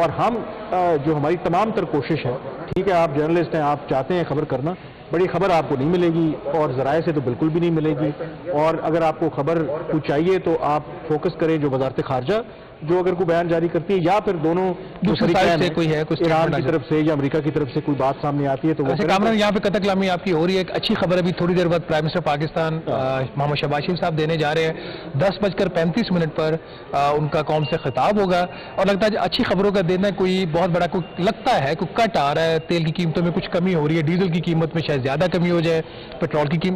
اور ہم جو ہماری تمام تر کوشش ہے، ٹھیک ہے آپ جرنلسٹ ہیں، آپ چاہتے ہیں خبر کرنا، بڑی خبر آپ کو نہیں ملے گی اور ذرائع سے تو بالکل بھی نہیں ملے گی، اور اگر آپ کو خبر کچھ چاہیے تو آپ فوکس کریں جو وزارت خارجہ جو اگر کوئی بیان جاری کرتی ہے، یا پھر دونوں دوسری سائڈ سے کوئی ہے، ایران کی طرف سے یا امریکہ کی طرف سے کوئی بات سامنے آتی ہے تو ویسے کامران یہاں پہ قطع کلامی آپ کی ہو رہی ہے. ایک اچھی خبر ابھی تھوڑی دیر بعد پرائم منسٹر پاکستان محمد شہباز شریف صاحب دینے جا رہے ہیں. 10:35 پر ان کا قوم سے خطاب ہوگا اور لگتا ہے اچھی خبروں کا دن ہے. کوئی بہت بڑا لگتا ہے کوئی کٹ آ رہا ہے، تیل کی قیمتوں میں کچھ کمی ہو رہی ہے، ڈیزل کی قیمت میں شاید زیادہ کمی ہو جائے، پیٹرول کی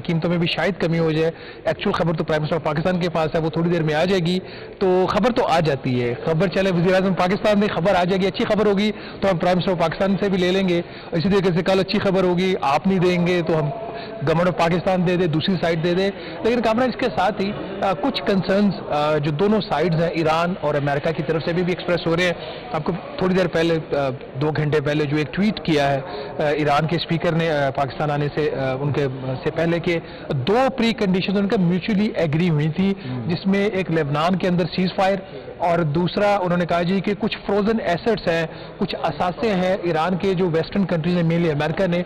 قیمتوں میں بھی شاید کمی ہو جائے. ایکچوئل خبر تو پرائم منسٹر پاکستان کے پاس ہے، وہ تھوڑی دیر میں آ جائے گی. تو خبر تو آ جاتی ہے، خبر چلے وزیر اعظم پاکستان میں خبر آ جائے گی، اچھی خبر ہوگی تو ہم پرائم منسٹر پاکستان سے بھی لے لیں گے. اسی طریقے سے کل اچھی خبر ہوگی آپ نہیں دیں گے تو ہم گورنمنٹ آف پاکستان دے دے، دوسری سائڈ دے دے. لیکن کامران اس کے ساتھ ہی کچھ کنسرنز جو دونوں سائڈز ہیں ایران اور امریکہ کی طرف سے بھی ایکسپریس ہو رہے ہیں. آپ کو تھوڑی دیر پہلے 2 گھنٹے پہلے جو ایک ٹویٹ کیا ہے ایران کے اسپیکر نے پاکستان آنے سے ان کے سے پہلے کہ 2 پری کنڈیشن ان کا میوچولی ایگری ہوئی تھی، جس میں ایک لیبنان کے اندر سیز فائر اور دوسرا انہوں نے کہا جی کہ کچھ فروزن ایسٹس ہیں، کچھ اثاثے ہیں ایران کے جو ویسٹرن کنٹریز نے مینلی امریکہ نے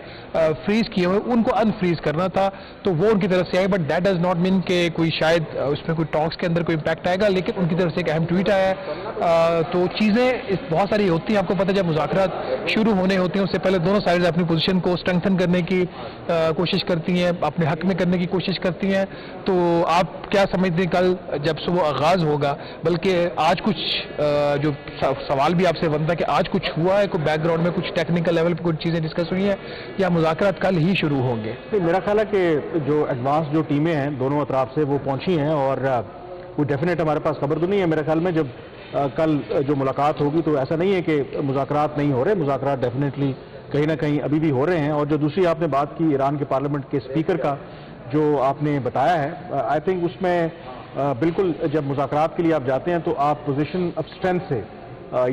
فریز کیے ہوئے، ان کو انفریز کرنا تھا. تو وہ ان کی طرف سے آئے، but that does not mean کہ کوئی شاید اس میں کوئی ٹاکس کے اندر کوئی امپیکٹ آئے گا. لیکن ان کی طرف سے ایک اہم ٹویٹ آیا ہے. تو چیزیں بہت ساری ہوتی ہیں، آپ کو پتہ ہے جب مذاکرات شروع ہونے ہوتے ہیں اس سے پہلے دونوں سائڈز اپنی پوزیشن کو اسٹرینتھن کرنے کی کوشش کرتی ہیں، اپنے حق میں کرنے کی کوشش کرتی ہیں. تو آپ کیا سمجھتے ہیں کل جب صبح آغاز ہوگا، بلکہ آج کچھ جو سوال بھی آپ سے بنتا ہے کہ آج کچھ ہوا ہے، کوئی بیک گراؤنڈ میں کچھ ٹیکنیکل لیول پہ کچھ چیزیں ڈسکس ہوئی ہیں یا مذاکرات کل ہی شروع ہوں گے؟ میرا خیال ہے کہ جو ایڈوانس جو ٹیمیں ہیں دونوں اطراف سے وہ پہنچی ہیں، اور کوئی ڈیفینیٹ ہمارے پاس خبر تو نہیں ہے. میرے خیال میں جب کل جو ملاقات ہوگی تو ایسا نہیں ہے کہ مذاکرات نہیں ہو رہے، مذاکرات ڈیفینیٹلی کہیں نہ کہیں ابھی بھی ہو رہے ہیں. اور جو دوسری آپ نے بات کی ایران کے پارلیمنٹ کے اسپیکر کا جو آپ نے بتایا ہے، آئی تھنک اس میں بالکل جب مذاکرات کے لیے آپ جاتے ہیں تو آپ پوزیشن آف اسٹرینتھ سے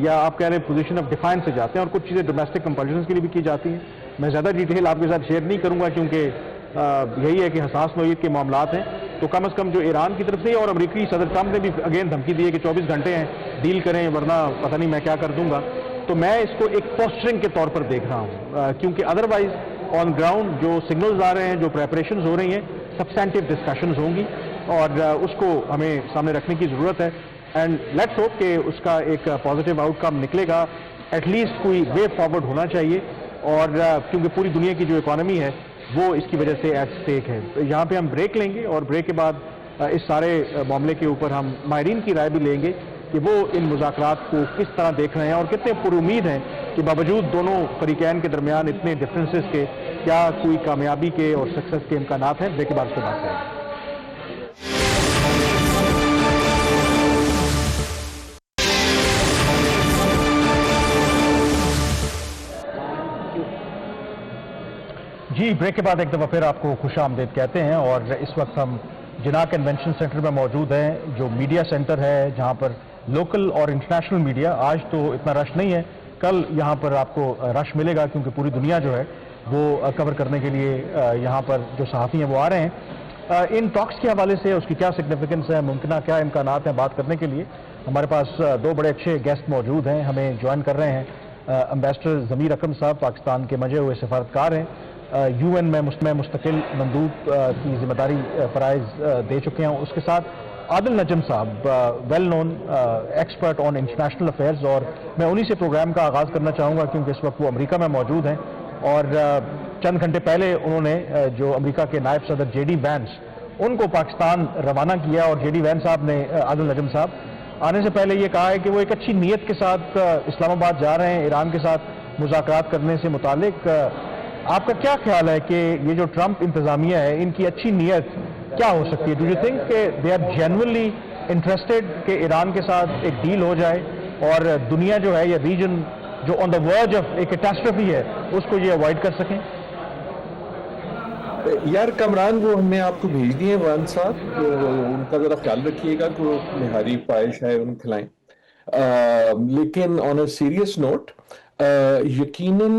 یا آپ کہہ رہے ہیں پوزیشن آف ڈیفائنس سے جاتے ہیں، اور کچھ چیزیں ڈومیسٹک کمپلشنز کے لیے بھی کی جاتی ہیں. میں زیادہ ڈیٹیل آپ کے ساتھ شیئر نہیں کروں گا کیونکہ یہی ہے کہ حساس نوعیت کے معاملات ہیں. تو کم از کم جو ایران کی طرف سے اور امریکی صدر ٹرمپ نے بھی اگین دھمکی دی ہے کہ 24 گھنٹے ہیں ڈیل کریں ورنہ پتہ نہیں میں کیا کر دوں گا. تو میں اس کو ایک پوسچرنگ کے طور پر دیکھ رہا ہوں، کیونکہ ادروائز آن گراؤنڈ جو سگنلز آ رہے ہیں، جو پریپریشنز ہو رہی ہیں، سبسٹینٹیو ڈسکشنز ہوں گی اور اس کو ہمیں سامنے رکھنے کی ضرورت ہے. اینڈ لیٹس ہوپ کہ اس کا ایک پازیٹیو آؤٹ کم نکلے گا. ایٹ لیسٹ کوئی وے فارورڈ ہونا چاہیے، اور کیونکہ پوری دنیا کی جو اکانومی ہے وہ اس کی وجہ سے ایٹ اسٹیک ہے. یہاں پہ ہم بریک لیں گے اور بریک کے بعد اس سارے معاملے کے اوپر ہم ماہرین کی رائے بھی لیں گے کہ وہ ان مذاکرات کو کس طرح دیکھ رہے ہیں اور کتنے پر امید ہیں کہ باوجود دونوں فریقین کے درمیان اتنے ڈفرینسز کے کیا کوئی کامیابی کے اور سکسیس کے امکانات ہیں. بریک کے بعد اس پہ بات کریں گے. جی بریک کے بعد ایک دفعہ پھر آپ کو خوش آمدید کہتے ہیں، اور اس وقت ہم جناح کنونشن سینٹر میں موجود ہیں جو میڈیا سینٹر ہے جہاں پر لوکل اور انٹرنیشنل میڈیا، آج تو اتنا رش نہیں ہے، کل یہاں پر آپ کو رش ملے گا کیونکہ پوری دنیا جو ہے وہ کور کرنے کے لیے یہاں پر جو صحافی ہیں وہ آ رہے ہیں. ان ٹاکس کے حوالے سے اس کی کیا سگنیفیکنس ہے، ممکنہ کیا امکانات ہیں، بات کرنے کے لیے ہمارے پاس 2 بڑے اچھے گیسٹ موجود ہیں. ہمیں جوائن کر رہے ہیں امبیسڈر ضمیر اکرم صاحب، پاکستان کے منجے ہوئے سفارتکار ہیں، UN میں مستقل مندوب کی ذمہ داری فرائض دے چکے ہیں. اس کے ساتھ عادل نجم صاحب، well known expert on international affairs, اور میں انہی سے پروگرام کا آغاز کرنا چاہوں گا کیونکہ اس وقت وہ امریکہ میں موجود ہیں. اور چند گھنٹے پہلے انہوں نے جو امریکہ کے نائب صدر JD وینس ان کو پاکستان روانہ کیا، اور JD وینس صاحب نے عادل نجم صاحب آنے سے پہلے یہ کہا ہے کہ وہ ایک اچھی نیت کے ساتھ اسلام آباد جا رہے ہیں ایران کے ساتھ مذاکرات کرنے سے متعلق. آپ کا کیا خیال ہے کہ یہ جو ٹرمپ انتظامیہ ہے ان کی اچھی نیت کیا ہو سکتی ہے؟ ڈو یو تھنک کہ دے آر جینوئنلی انٹرسٹڈ کہ ایران کے ساتھ ایک ڈیل ہو جائے اور دنیا جو ہے یا ریجن جو آن دا ورج آف ایک کیٹاسٹرفی ہے اس کو یہ اوائڈ کر سکیں؟ یار کامران وہ ہم نے آپ کو بھیج دیے وان صاحب، ان کا ذرا خیال رکھیے گا کہ وہ نہاری پائش ہے ان کھلائیں. لیکن آن اے سیریس نوٹ یقیناً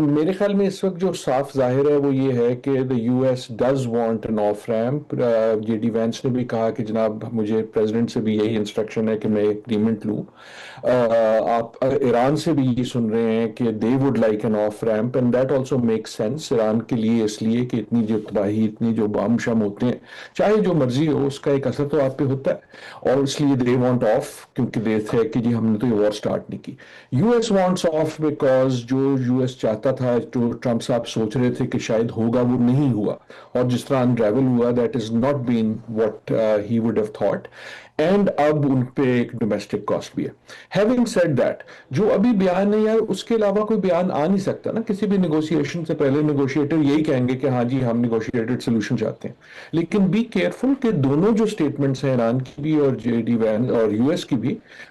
میرے خیال میں اس وقت جو صاف ظاہر ہے وہ یہ ہے کہ the US does want an off ramp. J D Vance نے بھی کہا کہ جناب مجھے پریزیڈنٹ سے بھی یہی انسٹرکشن ہے کہ میں اگریمنٹ لوں. آپ ایران سے بھی یہ سن رہے ہیں کہ they would like an off ramp and that also makes sense Iran کے لیے، اس لیے کہ اتنی جو تباہی، اتنی جو بام شم ہوتے ہیں، چاہے جو مرضی ہو اس کا ایک اثر تو آپ پہ ہوتا ہے، اور اس لیے they want off کیونکہ دیکھ ہے کہ جی ہم نے تو یہ وار سٹارٹ نہیں کی. US wants off بیکاز جو US چاہتا تھا، جو ٹرمپ صاحب سوچ رہے تھے کہ شاید ہوگا، وہ نہیں ہوا، اور جس طرح انریول ہوا that is not been what he would have thought. And اب ان پہ ایک ڈومیسٹک کاسٹ بھی ہے. ہیونگ سیڈ دیٹ، جو ابھی بیان ہے یار اس کے علاوہ کوئی بیان آ نہیں سکتا نا. کسی بھی نیگوشیشن سے پہلے نیگوشیٹر یہی کہیں گے کہ ہاں جی ہم نیگوشیٹڈ سولوشن چاہتے ہیں، لیکن بی کیئرفل کہ دونوں جو اسٹیٹمنٹس ہیں ایران کی بھی اور جے ڈی وین اور US کی بھی،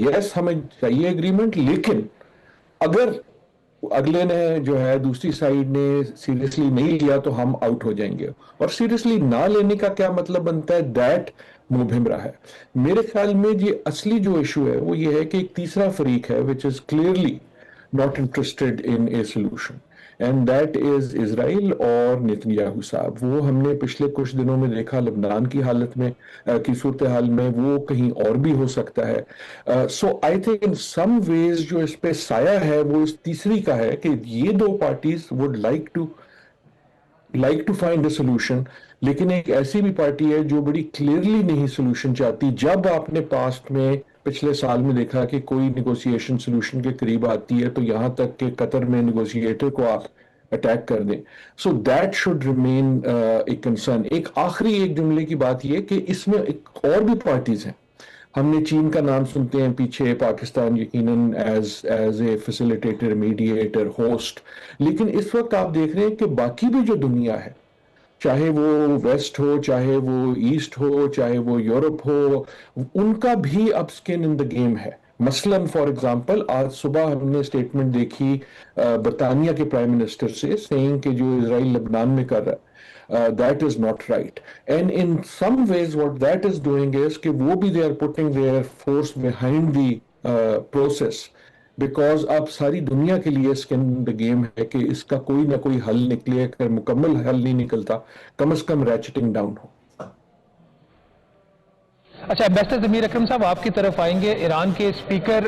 یس ہمیں چاہیے اگریمنٹ، لیکن اگر اگلے نے جو ہے دوسری سائیڈ نے سیریسلی نہیں لیا تو ہم آؤٹ ہو جائیں گے. اور سیریسلی نہ لینے کا کیا مطلب بنتا ہے، دیٹ مبہم رہا ہے. میرے خیال میں یہ اصلی جو ایشو ہے وہ یہ ہے کہ ایک تیسرا فریق ہے which is clearly not interested in a solution and that is اسرائیل اور نیتنیاہو صاحب. وہ ہم نے پچھلے کچھ دنوں میں دیکھا لبنان کی حالت میں کی صورتحال میں، وہ کہیں اور بھی ہو سکتا ہے. سو آئی تھنک ان سم ویز جو اس پہ سایہ ہے وہ اس تیسری کا ہے کہ یہ دو parties would like to find a solution، لیکن ایک ایسی بھی پارٹی ہے جو بڑی کلیئرلی نہیں سولوشن چاہتی. جب آپ نے پاسٹ میں پچھلے سال میں دیکھا کہ کوئی نیگوسیشن سولوشن کے قریب آتی ہے تو یہاں تک کہ قطر میں نیگوسیٹر کو آپ اٹیک کر دیں. So that should remain a concern. ایک آخری ایک جملے کی بات یہ کہ اس میں ایک اور بھی پارٹیز ہیں. ہم نے چین کا نام سنتے ہیں پیچھے، پاکستان یقیناً as a facilitator, mediator, host, لیکن اس وقت آپ دیکھ رہے ہیں کہ باقی بھی جو دنیا ہے، چاہے وہ ویسٹ ہو، چاہے وہ ایسٹ ہو، چاہے وہ یورپ ہو، ان کا بھی اب سکن ان دا گیم ہے. مثلاً فار ایگزامپل آج صبح ہم نے اسٹیٹمنٹ دیکھی برطانیہ کے پرائم منسٹر سے سینگ کہ جو اسرائیل لبنان میں کر رہا ہے that is not right. And in some ways what that is doing is کہ وہ بھی they are putting their force behind the process because اب ساری دنیا کے لیے skin in the game ہے کہ اس کا کوئی نہ کوئی حل نکلے. اگر مکمل حل نہیں نکلتا کم از کم ratcheting down ہو. اچھا، ایمبیسڈر ضمیر اکرم صاحب آپ کی طرف آئیں گے. ایران کے اسپیکر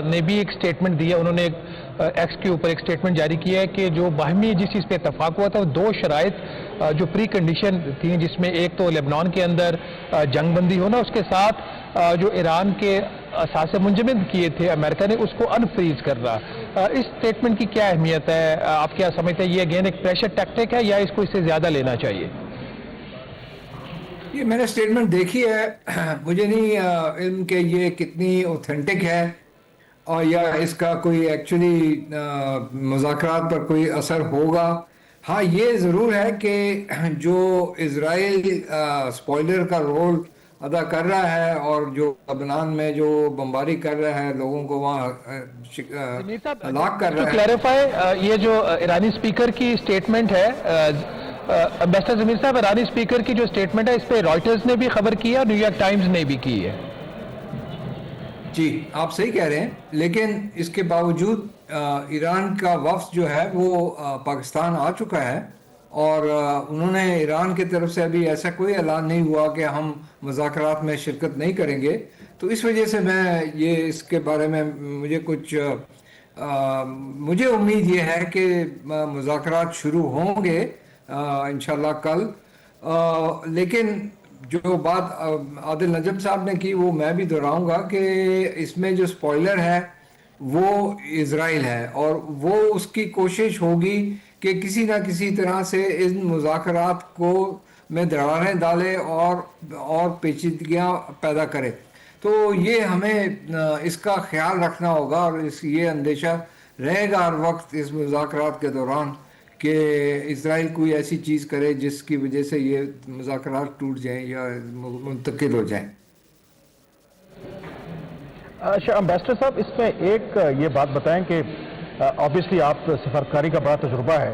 نے بھی ایک سٹیٹمنٹ دیا، انہوں نے ایکس کے اوپر ایک سٹیٹمنٹ جاری کیا ہے کہ جو باہمی جس چیز پہ اتفاق ہوا تھا وہ دو شرائط جو پری کنڈیشن تھیں، جس میں ایک تو لیبنان کے اندر جنگ بندی ہونا، اس کے ساتھ جو ایران کے اثاثے منجمد کیے تھے امریکہ نے اس کو انفریز کرنا. اس سٹیٹمنٹ کی کیا اہمیت ہے؟ آپ کیا سمجھتے ہیں یہ اگین ایک پریشر ٹیکٹک ہے یا اس کو اس سے زیادہ لینا چاہیے؟ یہ میں نے اسٹیٹمنٹ دیکھی ہے، مجھے نہیں علم کہ یہ کتنی اوتھینٹک ہے اور یا اس کا کوئی ایکچولی مذاکرات پر کوئی اثر ہوگا. ہاں یہ ضرور ہے کہ جو اسرائیل اسپوائلر کا رول ادا کر رہا ہے اور جو لبنان میں جو بمباری کر رہا ہے، لوگوں کو وہاں ہلاک کر رہا ہے. کلیریفائی، یہ جو ایرانی اسپیکر کی اسٹیٹمنٹ ہے، ایمبیسڈر ضمیر صاحب، ایرانی اسپیکر کی جو اسٹیٹمنٹ ہے اس پہ رائٹرز نے بھی خبر کی ہے اور نیو یارک ٹائمز نے بھی کی ہے. جی آپ صحیح کہہ رہے ہیں، لیکن اس کے باوجود ایران کا وفد جو ہے وہ پاکستان آ چکا ہے اور انہوں نے ایران کی طرف سے ابھی ایسا کوئی اعلان نہیں ہوا کہ ہم مذاکرات میں شرکت نہیں کریں گے. تو اس وجہ سے میں یہ اس کے بارے میں مجھے امید یہ ہے کہ مذاکرات شروع ہوں گے انشاءاللہ کل. لیکن جو بات عادل نجم صاحب نے کی وہ میں بھی دہراؤں گا کہ اس میں جو سپوائلر ہے وہ اسرائیل ہے اور وہ اس کی کوشش ہوگی کہ کسی نہ کسی طرح سے ان مذاکرات کو میں دراڑیں ڈالے اور پیچیدگیاں پیدا کرے. تو یہ ہمیں اس کا خیال رکھنا ہوگا اور یہ اندیشہ رہے گا ہر وقت اس مذاکرات کے دوران کہ اسرائیل کوئی ایسی چیز کرے جس کی وجہ سے یہ مذاکرات ٹوٹ جائیں یا منتقل ہو جائیں. اچھا ایمبیسڈر صاحب، اس میں ایک یہ بات بتائیں کہ آبویسلی آپ سفارتکاری کا بڑا تجربہ ہے،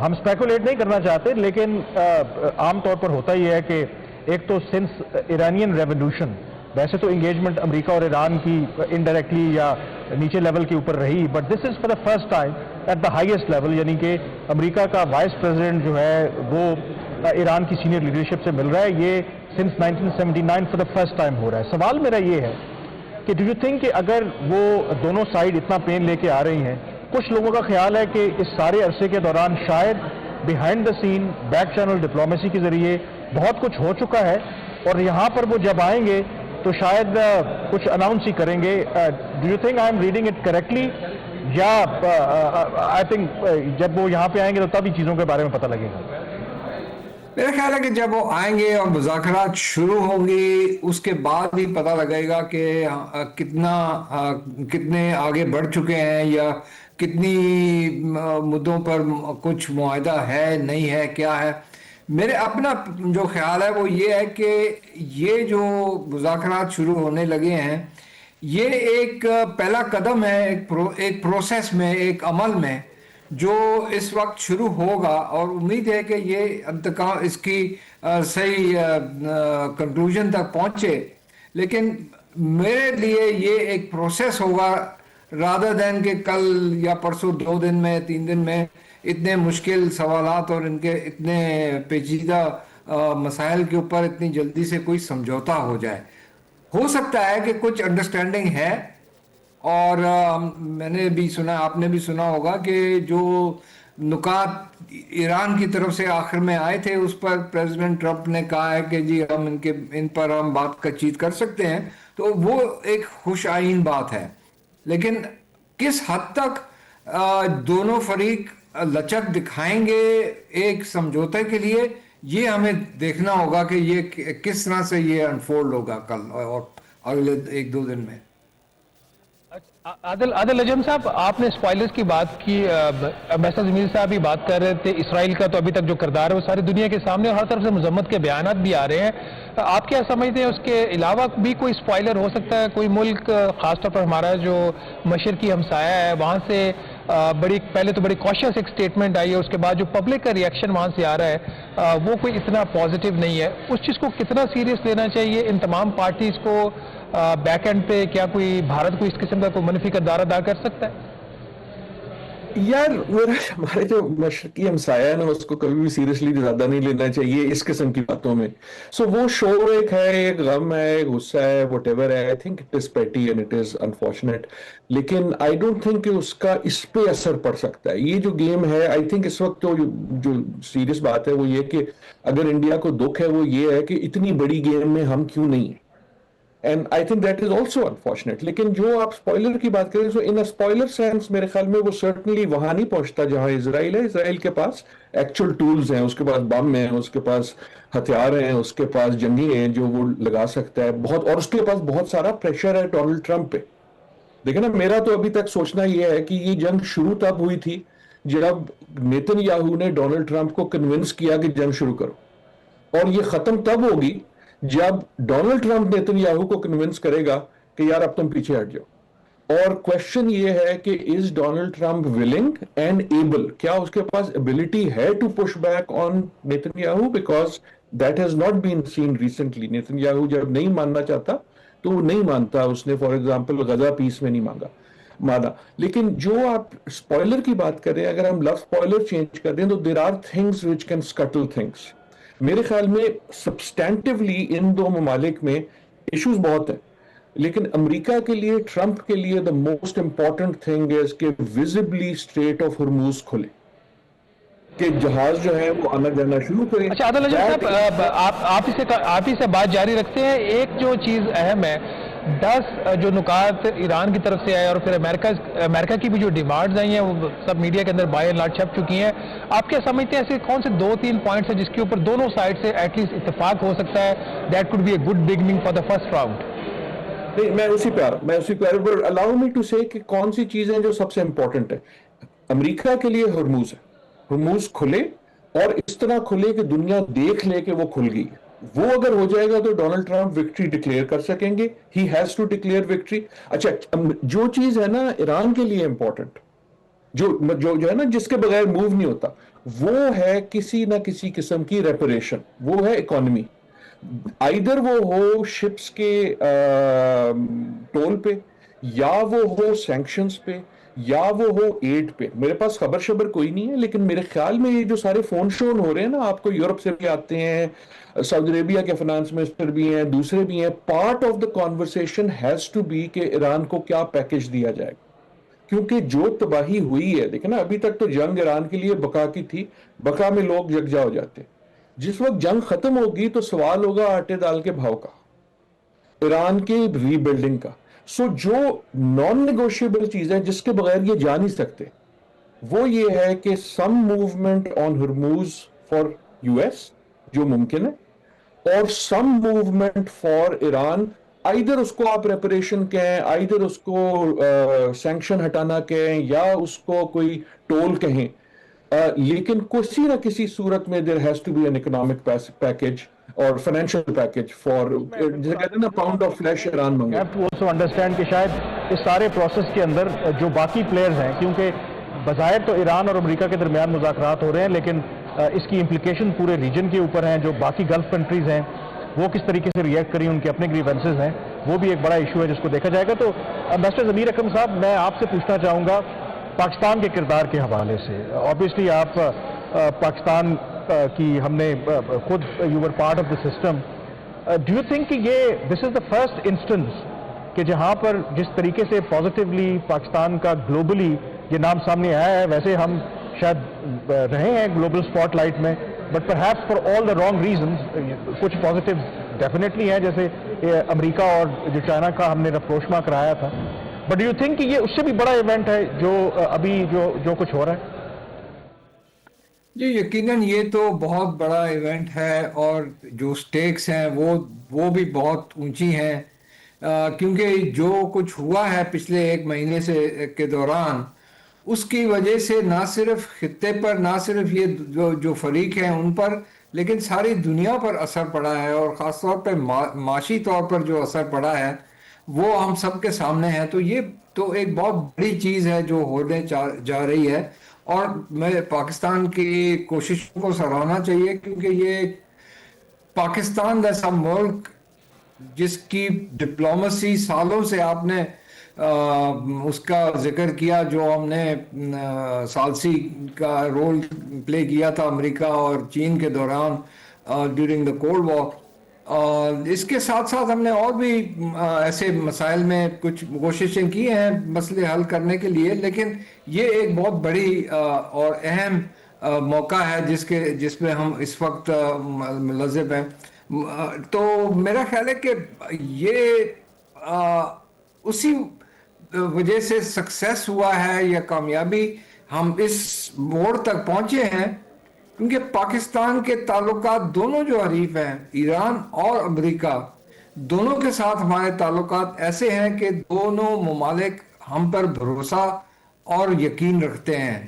ہم اسپیکولیٹ نہیں کرنا چاہتے، لیکن عام طور پر ہوتا ہی ہے کہ ایک تو سنس ایرانین ریولوشن ویسے تو انگیجمنٹ امریکہ اور ایران کی انڈائریکٹلی یا نیچے لیول کے اوپر رہی, but this is for the first time at the highest level, یعنی کہ امریکہ کا وائس پریزیڈنٹ جو ہے وہ ایران کی سینئر لیڈرشپ سے مل رہا ہے. یہ since 1979 for the first time ہو رہا ہے. سوال میرا یہ ہے کہ ڈو یو تھنک کہ اگر وہ دونوں سائڈ اتنا پین لے کے آ رہی ہیں, کچھ لوگوں کا خیال ہے کہ اس سارے عرصے کے دوران شاید behind the scene back channel diplomacy کے ذریعے بہت کچھ ہو چکا ہے, اور یہاں پر وہ جب آئیں گے تو شاید کچھ اناؤنس ہی کریں گے. Do you think I am reading it correctly, یا آئی تھنک جب وہ یہاں پہ آئیں گے تو تبھی چیزوں کے بارے میں پتہ لگے گا؟ میرا خیال ہے کہ جب وہ آئیں گے اور مذاکرات شروع ہوں گی اس کے بعد ہی پتہ لگے گا کہ کتنے آگے بڑھ چکے ہیں, یا کتنی مدوں پر کچھ معاہدہ ہے نہیں ہے, کیا ہے. میرے اپنا جو خیال ہے وہ یہ ہے کہ یہ جو مذاکرات شروع ہونے لگے ہیں یہ ایک پہلا قدم ہے ایک پروسیس میں, ایک عمل میں جو اس وقت شروع ہوگا, اور امید ہے کہ یہ انتقام اس کی صحیح کنکلوژن تک پہنچے. لیکن میرے لیے یہ ایک پروسیس ہوگا رادر دین کہ کل یا پرسوں 2 دن میں 3 دن میں اتنے مشکل سوالات اور ان کے اتنے پیچیدہ مسائل کے اوپر اتنی جلدی سے کوئی سمجھوتا ہو جائے. ہو سکتا ہے کہ کچھ انڈرسٹینڈنگ ہے, اور میں نے بھی سنا, آپ نے بھی سنا ہوگا کہ جو نکات ایران کی طرف سے آخر میں آئے تھے اس پر پریزیڈنٹ ٹرمپ نے کہا ہے کہ جی ہم ان پر ہم بات چیت کر سکتے ہیں, تو وہ ایک خوش آئین بات ہے. لیکن کس حد تک دونوں فریق لچک دکھائیں گے ایک سمجھوتے کے لیے, یہ ہمیں دیکھنا ہوگا کہ یہ کس طرح سے یہ انفولڈ ہوگا کل اور اگلے 1-2 دن میں. عادل نجم صاحب, آپ نے اسپوائلرز کی بات کی, امبیسڈر زمیر صاحب بھی بات کر رہے تھے. اسرائیل کا تو ابھی تک جو کردار ہے وہ ساری دنیا کے سامنے, اور ہر طرف سے مذمت کے بیانات بھی آ رہے ہیں. آپ کیا سمجھتے ہیں اس کے علاوہ بھی کوئی اسپوائلر ہو سکتا ہے؟ کوئی ملک خاص طور پر ہمارا جو مشرقی ہمسایہ ہے وہاں سے پہلے تو بڑی کوشش ایک سٹیٹمنٹ آئی ہے, اس کے بعد جو پبلک کا ریئیکشن وہاں سے آ رہا ہے وہ کوئی اتنا پازیٹیو نہیں ہے. اس چیز کو کتنا سیریس لینا چاہیے ان تمام پارٹیز کو؟ بیک اینڈ پہ کیا کوئی بھارت کو اس قسم کا کوئی منفی کردار ادا کر سکتا ہے؟ یار ہمارے جو مشرقی ہمسایہ ہے نا اس کو کبھی بھی سیریسلی زیادہ نہیں لینا چاہیے اس قسم کی باتوں میں. سو وہ شور ایک ہے, ایک غم ہے, ایک غصہ ہے, واٹ ایور ہے. آئی تھنک اٹ از پیٹی اینڈ اٹ از انفارچونیٹ, لیکن آئی ڈونٹ تھنک کہ اس کا اس پہ اثر پڑ سکتا ہے. یہ جو گیم ہے آئی تھنک اس وقت تو جو سیریس بات ہے وہ یہ کہ اگر انڈیا کو دکھ ہے وہ یہ ہے کہ اتنی بڑی گیم میں ہم کیوں نہیں ہیں. And I think that is also unfortunate. لیکن جو آپ اسپوائلر کی بات کریں, so in a spoiler sense میرے خیال میں وہ certainly وہاں نہیں پہنچتا جہاں اسرائیل ہے. اسرائیل کے پاس actual tools ہیں, اس کے پاس بم ہیں, اس کے پاس ہتھیار ہیں, اس کے پاس جنگی ہیں جو وہ لگا سکتا ہے بہت, اور اس کے پاس بہت سارا پریشر ہے ڈونلڈ ٹرمپ پہ. دیکھیں نا, میرا تو ابھی تک سوچنا یہ ہے کہ یہ جنگ شروع تب ہوئی تھی جب نیتن یاہو نے ڈونلڈ ٹرمپ کو کنونس کیا کہ جنگ شروع کرو, اور یہ ختم تب ہوگی جب ڈونلڈ ٹرمپ نیتن یاہو کو کنونس کرے گا کہ یار اب تم پیچھے ہٹ جاؤ. اور کوشچن یہ ہے کہ is Donald Trump willing and able, کیا اس کے پاس ابیلٹی ہے to push back on Netanyahu, because that has not been seen recently. Netanyahu جب نہیں ماننا چاہتا تو وہ نہیں مانتا. اس نے فار ایگزامپل غزہ پیس میں نہیں مانا. لیکن جو آپ اسپوائلر کی بات کر رہے ہیں, اگر ہم لفظ اسپوائلر چینج کر دیں تو there are things which can scuttle things. میرے خیال میں سبسٹینٹیولی ان دو ممالک میں ایشوز بہت ہیں, لیکن امریکہ کے لیے, ٹرمپ کے لیے the most important thing is کہ وزبلی اسٹریٹ آف ہرموز کھلے, کہ جہاز جو ہے وہ آنا جانا شروع کریں. اچھا عادل نجم صاحب, آپ ہی سے بات جاری رکھتے ہیں. ایک جو چیز اہم ہے, 10 جو نکات ایران کی طرف سے آئے اور پھر امریکہ کی بھی جو ڈیمانڈز آئی ہیں وہ سب میڈیا کے اندر بائی اینڈ لارج چھپ چکی ہیں. آپ کیا سمجھتے ہیں ایسے کون سے 2-3 پوائنٹس ہیں جس کے اوپر دونوں سائڈ سے ایٹ لیسٹ اتفاق ہو سکتا ہے, that could be a good beginning for the first round? میں اسی پہ الاؤ می ٹو سے کہ کون سی چیزیں جو سب سے امپورٹنٹ ہے. امریکہ کے لیے ہرموز ہے, ہرموز کھلے, اور اس طرح کھلے کہ دنیا دیکھ لے کہ وہ کھل گئی. وہ اگر ہو جائے گا تو ڈونلڈ ٹرمپ وکٹری ڈکلیئر کر سکیں گے. He has to declare victory. اچھا, جو چیز ہے نا ایران کے لیے امپورٹنٹ, جو ہے نا جس کے بغیر موو نہیں ہوتا, وہ ہے کسی نہ کسی قسم کی ریپریشن, وہ ہے اکانومی. آئیدر وہ ہو شپس کے ٹول پہ، یا وہ ہو سینکشنز پہ، یا وہ ہو ایڈ پہ. میرے پاس خبر شبر کوئی نہیں ہے، لیکن میرے خیال میں یہ جو سارے فون شون ہو رہے ہیں نا، آپ کو یورپ سے بھی آتے ہیں، سعودی عربیہ کے فنانس منسٹر بھی ہیں، دوسرے بھی ہیں، part of the conversation has to be کہ ایران کو کیا پیکج دیا جائے گا. کیونکہ جو تباہی ہوئی ہے، دیکھیں نا، ابھی تک تو جنگ ایران کے لیے بقا کی تھی، بقا میں لوگ یکجا ہو جاتے. جس وقت جنگ ختم ہوگی تو سوال ہوگا آٹے دال کے بھاؤ کا، ایران کی ری بلڈنگ کا. سو جو نان نیگوشیبل چیز ہے جس کے بغیر یہ جا نہیں سکتے، وہ یہ ہے کہ some movement on Hormuz for U S جو ممکن ہے، اور some movement for Iran. Either اس کو آپ ریپریشن کہیں، آئیدر اس کو سینکشن ہٹانا کہیں، یا اس کو کوئی ٹول کہیں، لیکن کسی نہ کسی صورت میں there has to be an economic package اور فائنینشیل پیکج فار، جسے کہتے ہیں نا، pound of flesh Iran We مانگے. have to also understand کہ شاید اس سارے پروسیس کے اندر جو باقی پلیئرز ہیں، کیونکہ بظاہر تو ایران اور امریکہ کے درمیان مذاکرات ہو رہے ہیں، لیکن اس کی امپلیکیشن پورے ریجن کے اوپر ہیں. جو باقی گلف کنٹریز ہیں وہ کس طریقے سے ریئیکٹ کریں، ان کے اپنے گریونسز ہیں، وہ بھی ایک بڑا ایشو ہے جس کو دیکھا جائے گا. تو مسٹر ضمیر اکرم صاحب، میں آپ سے پوچھنا چاہوں گا پاکستان کے کردار کے حوالے سے. آبویسلی آپ پاکستان کی، ہم نے خود you were part of the system. Do you think کہ یہ دس از دا فرسٹ انسٹنس کہ جہاں پر جس طریقے سے پازیٹیولی پاکستان کا گلوبلی یہ نام سامنے آیا ہے، ویسے ہم شاید رہے ہیں گلوبل اسپاٹ لائٹ میں، but perhaps for all the wrong reasons. کچھ پازیٹیو ڈیفینیٹلی ہیں، جیسے امریکہ اور جو چائنا کا ہم نے رفروشما کرایا تھا. بٹ ڈو یو تھنک کہ یہ اس سے بھی بڑا ایونٹ ہے جو ابھی جو کچھ ہو رہا ہے؟ جی یقیناً یہ تو بہت بڑا ایونٹ ہے، اور جو سٹیکس ہیں وہ بھی بہت اونچی ہیں، کیونکہ جو کچھ ہوا ہے پچھلے ایک مہینے کے دوران، اس کی وجہ سے نہ صرف خطے پر، نہ صرف یہ جو فریق ہیں ان پر، لیکن ساری دنیا پر اثر پڑا ہے، اور خاص طور پر معاشی طور پر جو اثر پڑا ہے وہ ہم سب کے سامنے ہے. تو یہ تو ایک بہت بڑی چیز ہے جو ہونے جا رہی ہے، اور میں پاکستان کی کوششوں کو سراہنا چاہیے، کیونکہ یہ پاکستان جیسا ملک جس کی ڈپلومیسی سالوں سے آپ نے اس کا ذکر کیا، جو ہم نے ثالثی کا رول پلے کیا تھا امریکہ اور چین کے دوران ڈیورنگ دا کولڈ وار. اس کے ساتھ ساتھ ہم نے اور بھی ایسے مسائل میں کچھ کوششیں کی ہیں مسئلے حل کرنے کے لیے، لیکن یہ ایک بہت بڑی اور اہم موقع ہے جس میں ہم اس وقت ملزم ہیں. تو میرا خیال ہے کہ یہ اسی وجہ سے سکسیس ہوا ہے یا کامیابی ہم اس موڑ تک پہنچے ہیں، کیونکہ پاکستان کے تعلقات دونوں جو حریف ہیں، ایران اور امریکہ، دونوں کے ساتھ ہمارے تعلقات ایسے ہیں کہ دونوں ممالک ہم پر بھروسہ اور یقین رکھتے ہیں.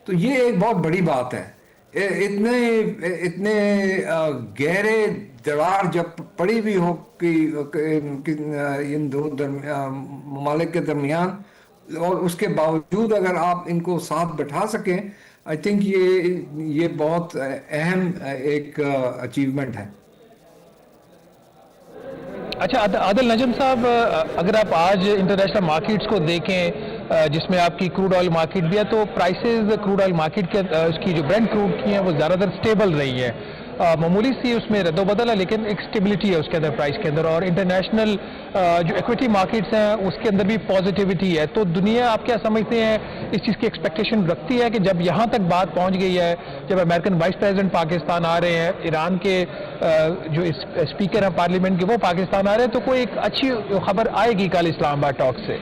تو یہ ایک بہت بڑی بات ہے. اتنے گہرے درار جب پڑی بھی ہو کہ ان دو ممالک کے درمیان، اور اس کے باوجود اگر آپ ان کو ساتھ بٹھا سکیں، آئی تھنک یہ بہت اہم ایک اچیومنٹ ہے. اچھا عادل نجم صاحب، اگر آپ آج انٹرنیشنل مارکیٹس کو دیکھیں جس میں آپ کی کروڈ آئل مارکیٹ بھی ہے، تو پرائسز کروڈ آئل مارکیٹ کے اس کی جو برینٹ کروڈ کی ہیں وہ زیادہ تر سٹیبل رہی ہے. معمولی سی اس میں رد و بدل ہے، لیکن ایک سٹیبلٹی ہے اس کے اندر پرائس کے اندر. اور انٹرنیشنل جو ایکویٹی مارکیٹس ہیں اس کے اندر بھی پازیٹیوٹی ہے. تو دنیا آپ کیا سمجھتے ہیں اس چیز کی ایکسپیکٹیشن رکھتی ہے کہ جب یہاں تک بات پہنچ گئی ہے، جب امریکن وائس پریزیڈنٹ پاکستان آ رہے ہیں، ایران کے جو اسپیکر ہیں پارلیمنٹ کے وہ پاکستان آ رہے ہیں، تو کوئی ایک اچھی خبر آئے گی کل اسلام آباد ٹاک سے؟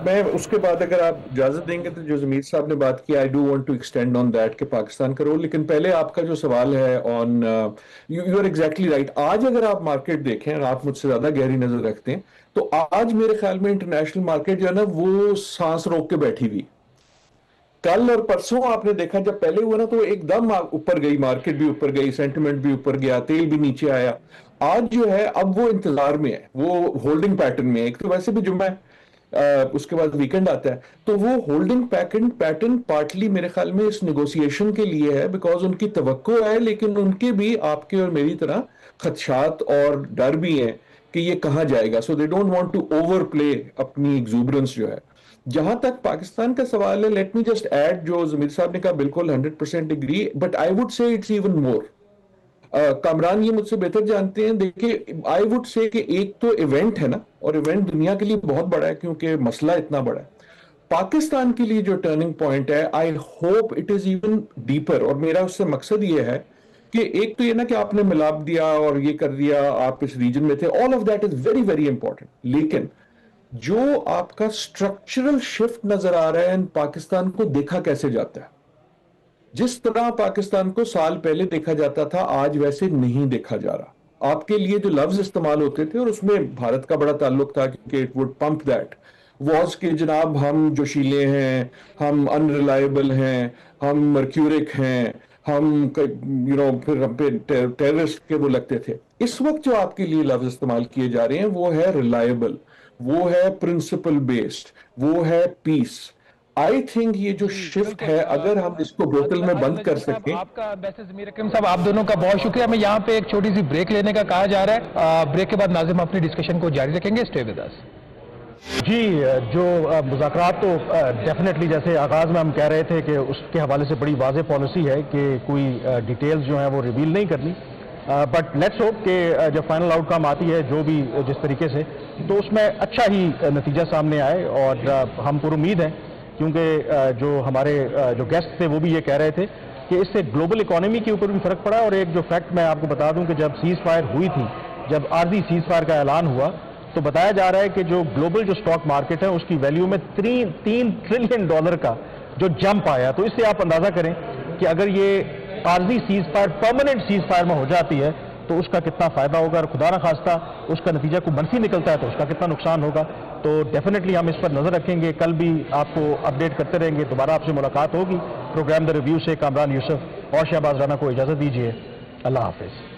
میں اس کے بعد اگر آپ اجازت دیں گے تو جو ضمیر صاحب نے بات کی، I do want to extend on that کہ پاکستان کا رول. لیکن پہلے آپ کا جو سوال ہے and you are exactly right. آج اگر آپ مارکیٹ دیکھیں، اور آپ مجھ سے زیادہ گہری نظر رکھتے ہیں، تو آج میرے خیال میں انٹرنیشنل مارکیٹ جو ہے نا وہ سانس روک کے بیٹھی ہوئی. کل اور پرسوں آپ نے دیکھا جب پہلے ہوا نا تو ایک دم اوپر گئی، مارکیٹ بھی اوپر گئی، سینٹیمنٹ بھی اوپر گیا، تیل بھی نیچے آیا. آج جو ہے اب وہ انتظار میں ہے، وہ ہولڈنگ پیٹرن میں ہے. ایک تو ویسے بھی جمعہ ہے، اس کے بعد ویکنڈ آتا ہے. تو وہ ہولڈنگ پیٹرن پارٹلی میرے خیال میں اس نیگوسیشن کے لیے ہے, بیکاز ان کی توقع ہے, لیکن ان کے بھی آپ کے اور میری طرح خدشات اور ڈر بھی ہیں کہ یہ کہاں جائے گا. So they don't want to overplay اپنی ایگزوبرنس جو ہے. جہاں تک پاکستان کا سوال ہے, لیٹ می جسٹ ایڈ, جو ضمیر صاحب نے کہا بالکل 100% agree, but I would say it's even more. Kamran یہ مجھ سے بہتر جانتے ہیں. دیکھیں, آئی وڈ سے کہ ایک تو ایونٹ ہے نا, اور ایونٹ دنیا کے لیے بہت بڑا ہے کیونکہ مسئلہ اتنا بڑا ہے. پاکستان کے لیے جو ٹرننگ پوائنٹ ہے, I hope it is even deeper. اور میرا اس سے مقصد یہ ہے کہ ایک تو یہ نا کہ آپ نے ملاپ دیا اور یہ کر دیا, آپ اس ریجن میں تھے, all of that is very very important, لیکن جو آپ کا اسٹرکچرل شفٹ نظر آ رہا ہے پاکستان کو دیکھا کیسے جاتا ہے. جس طرح پاکستان کو سال پہلے دیکھا جاتا تھا, آج ویسے نہیں دیکھا جا رہا. آپ کے لیے جو لفظ استعمال ہوتے تھے, اور اس میں بھارت کا بڑا تعلق تھا کیونکہ it would pump that was کہ جناب ہم جوشیلے ہیں, ہم انریلائبل ہیں, ہم مرکیورک ہیں, ہم پھر ہم پہ ٹیررسٹ کے وہ لگتے تھے. اس وقت جو آپ کے لیے لفظ استعمال کیے جا رہے ہیں وہ ہے ریلائبل, وہ ہے پرنسپل بیسڈ, وہ ہے پیس. آئی تھنک یہ جو شفٹ ہے, اگر ہم اس کو بوتل میں بند کر سکیں. آپ کا ویسے ضمیر اکرم صاحب, آپ دونوں کا بہت شکریہ. میں یہاں پہ ایک چھوٹی سی بریک لینے کا کہا جا رہا ہے. بریک کے بعد ناظرین اپنی ڈسکشن کو جاری رکھیں گے. Stay with us. جی, جو مذاکرات تو ڈیفینیٹلی جیسے آغاز میں ہم کہہ رہے تھے کہ اس کے حوالے سے بڑی واضح پالیسی ہے کہ کوئی ڈیٹیلز جو ہیں وہ ریویل نہیں کرنی, بٹ لیٹس ہوپ کہ جب فائنل آؤٹ کم آتی ہے جو بھی جس طریقے سے, تو اس میں اچھا ہی نتیجہ سامنے آئے. اور ہم پر امید ہیں کیونکہ جو ہمارے جو گیسٹ تھے وہ بھی یہ کہہ رہے تھے کہ اس سے گلوبل اکانومی کے اوپر بھی فرق پڑا. اور ایک جو فیکٹ میں آپ کو بتا دوں کہ جب سیز فائر ہوئی تھی, جب عارضی سیز فائر کا اعلان ہوا, تو بتایا جا رہا ہے کہ جو گلوبل جو اسٹاک مارکیٹ ہے اس کی ویلیو میں $3 ٹریلین کا جو جمپ آیا. تو اس سے آپ اندازہ کریں کہ اگر یہ عارضی cease fire permanent cease fire میں ہو جاتی ہے تو اس کا کتنا فائدہ ہوگا, اور خدا نخواستہ اس کا نتیجہ کو منفی نکلتا ہے تو اس کا کتنا نقصان ہوگا. تو ڈیفینیٹلی ہم اس پر نظر رکھیں گے. کل بھی آپ کو اپڈیٹ کرتے رہیں گے. دوبارہ آپ سے ملاقات ہوگی. پروگرام دا ریویو سے کامران یوسف اور شہباز رانا کو اجازت دیجیے. اللہ حافظ.